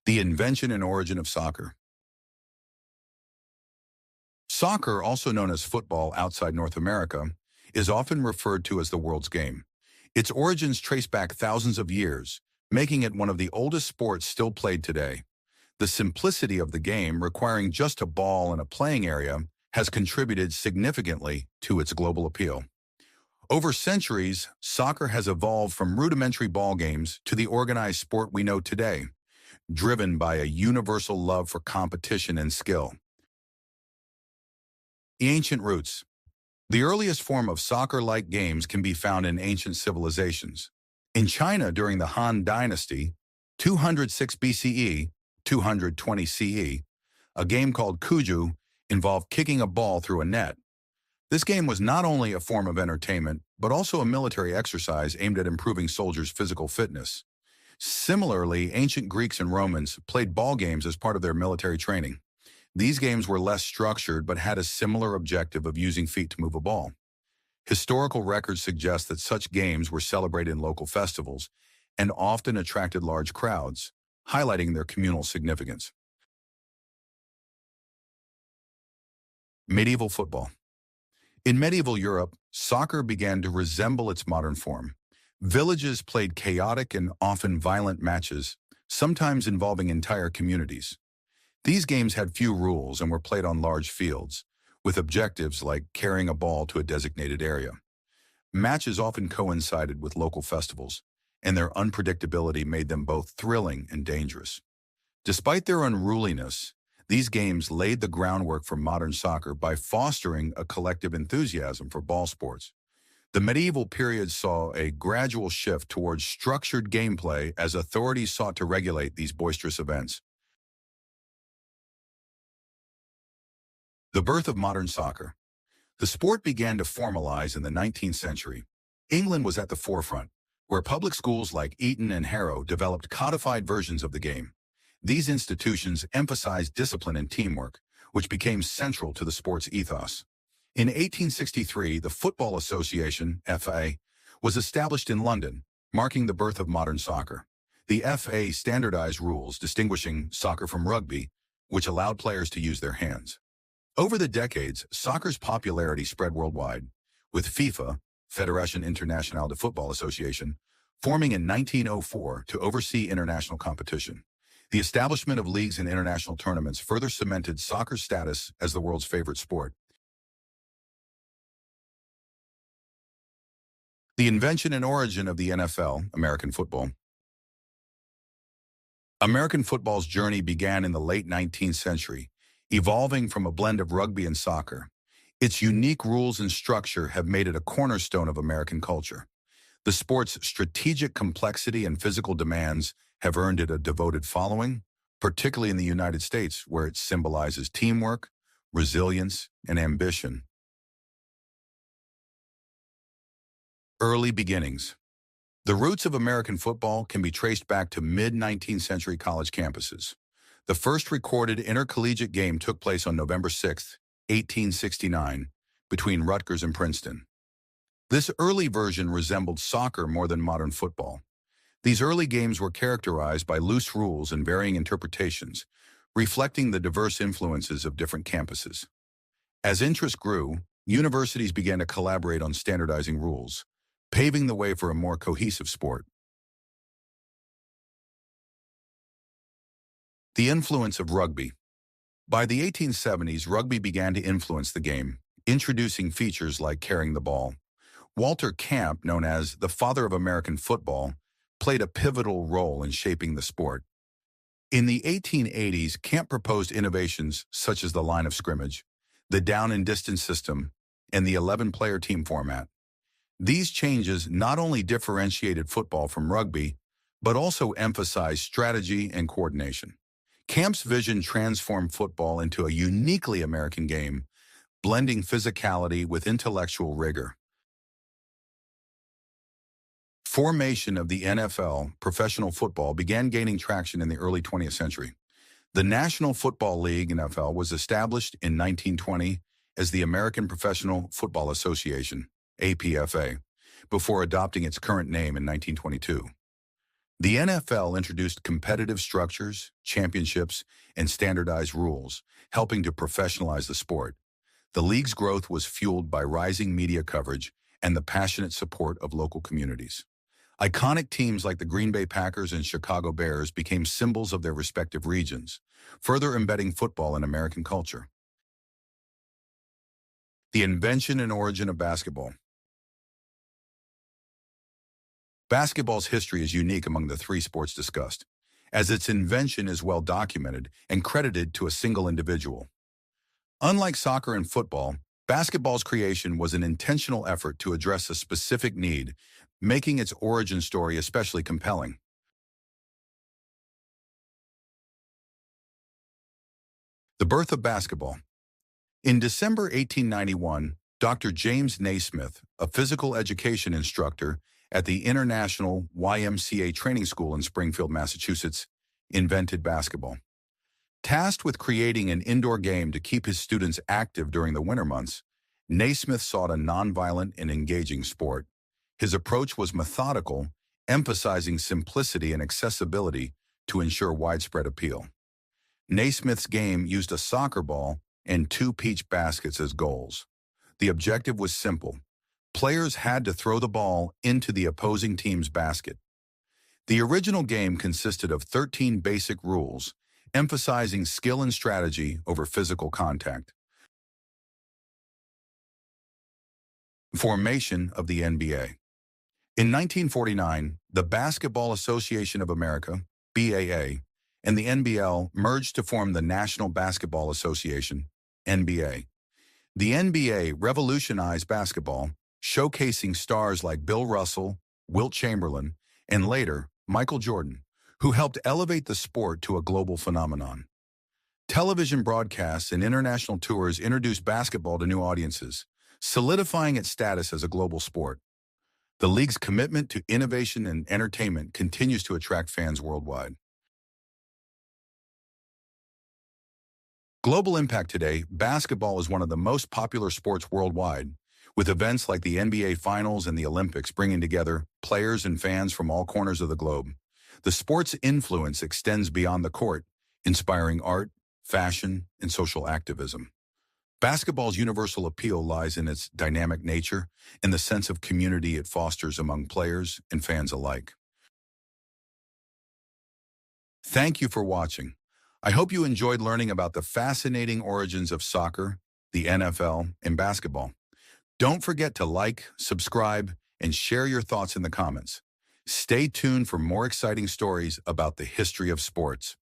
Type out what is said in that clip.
The invention and origin of soccer. Soccer, also known as football outside North America, is often referred to as the world's game. Its origins trace back thousands of years, making it one of the oldest sports still played today. The simplicity of the game, requiring just a ball and a playing area, has contributed significantly to its global appeal. Over centuries, soccer has evolved from rudimentary ball games to the organized sport we know today, driven by a universal love for competition and skill. The ancient roots. The earliest form of soccer-like games can be found in ancient civilizations. In China during the Han Dynasty, 206 BCE, 220 CE, a game called Cuju involved kicking a ball through a net. This game was not only a form of entertainment, but also a military exercise aimed at improving soldiers' physical fitness. Similarly, ancient Greeks and Romans played ball games as part of their military training. These games were less structured but had a similar objective of using feet to move a ball. Historical records suggest that such games were celebrated in local festivals and often attracted large crowds, highlighting their communal significance. Medieval football. In medieval Europe, soccer began to resemble its modern form. Villages played chaotic and often violent matches, sometimes involving entire communities. These games had few rules and were played on large fields, with objectives like carrying a ball to a designated area. Matches often coincided with local festivals, and their unpredictability made them both thrilling and dangerous. Despite their unruliness, these games laid the groundwork for modern soccer by fostering a collective enthusiasm for ball sports. The medieval period saw a gradual shift towards structured gameplay as authorities sought to regulate these boisterous events. The birth of modern soccer. The sport began to formalize in the 19th century. England was at the forefront, where public schools like Eton and Harrow developed codified versions of the game. These institutions emphasized discipline and teamwork, which became central to the sport's ethos. In 1863, the Football Association, FA, was established in London, marking the birth of modern soccer. The FA standardized rules distinguishing soccer from rugby, which allowed players to use their hands. Over the decades, soccer's popularity spread worldwide, with FIFA, Fédération Internationale de Football Association, forming in 1904 to oversee international competition. The establishment of leagues and international tournaments further cemented soccer's status as the world's favorite sport. The invention and origin of the NFL, American football. American football's journey began in the late 19th century, evolving from a blend of rugby and soccer. Its unique rules and structure have made it a cornerstone of American culture. The sport's strategic complexity and physical demands have earned it a devoted following, particularly in the United States, where it symbolizes teamwork, resilience, and ambition. Early beginnings. The roots of American football can be traced back to mid-19th century college campuses. The first recorded intercollegiate game took place on November 6, 1869, between Rutgers and Princeton. This early version resembled soccer more than modern football. These early games were characterized by loose rules and varying interpretations, reflecting the diverse influences of different campuses. As interest grew, universities began to collaborate on standardizing rules, paving the way for a more cohesive sport. The influence of rugby. By the 1870s, rugby began to influence the game, introducing features like carrying the ball. Walter Camp, known as the father of American football, played a pivotal role in shaping the sport. In the 1880s, Camp proposed innovations such as the line of scrimmage, the down and distance system, and the 11-player team format. These changes not only differentiated football from rugby, but also emphasized strategy and coordination. Camp's vision transformed football into a uniquely American game, blending physicality with intellectual rigor. Formation of the NFL, professional football, began gaining traction in the early 20th century. The National Football League, NFL, was established in 1920 as the American Professional Football Association, APFA. before adopting its current name in 1922. The NFL introduced competitive structures, championships, and standardized rules, helping to professionalize the sport. The league's growth was fueled by rising media coverage and the passionate support of local communities. Iconic teams like the Green Bay Packers and Chicago Bears became symbols of their respective regions, further embedding football in American culture. The invention and origin of basketball. Basketball's history is unique among the three sports discussed, as its invention is well documented and credited to a single individual. Unlike soccer and football, basketball's creation was an intentional effort to address a specific need, making its origin story especially compelling. The birth of basketball. In December 1891, Dr. James Naismith, a physical education instructor at the International YMCA Training School in Springfield, Massachusetts, invented basketball. Tasked with creating an indoor game to keep his students active during the winter months, Naismith sought a nonviolent and engaging sport. His approach was methodical, emphasizing simplicity and accessibility to ensure widespread appeal. Naismith's game used a soccer ball and two peach baskets as goals. The objective was simple. Players had to throw the ball into the opposing team's basket. The original game consisted of 13 basic rules, emphasizing skill and strategy over physical contact. Formation of the NBA. In 1949, the Basketball Association of America, BAA, and the NBL merged to form the National Basketball Association, NBA. The NBA revolutionized basketball, showcasing stars like Bill Russell, Wilt Chamberlain, and later, Michael Jordan, who helped elevate the sport to a global phenomenon. Television broadcasts and international tours introduced basketball to new audiences, solidifying its status as a global sport. The league's commitment to innovation and entertainment continues to attract fans worldwide. Global impact today, basketball is one of the most popular sports worldwide, with events like the NBA Finals and the Olympics bringing together players and fans from all corners of the globe. The sport's influence extends beyond the court, inspiring art, fashion, and social activism. Basketball's universal appeal lies in its dynamic nature and the sense of community it fosters among players and fans alike. Thank you for watching. I hope you enjoyed learning about the fascinating origins of soccer, the NFL, and basketball. Don't forget to like, subscribe, and share your thoughts in the comments. Stay tuned for more exciting stories about the history of sports.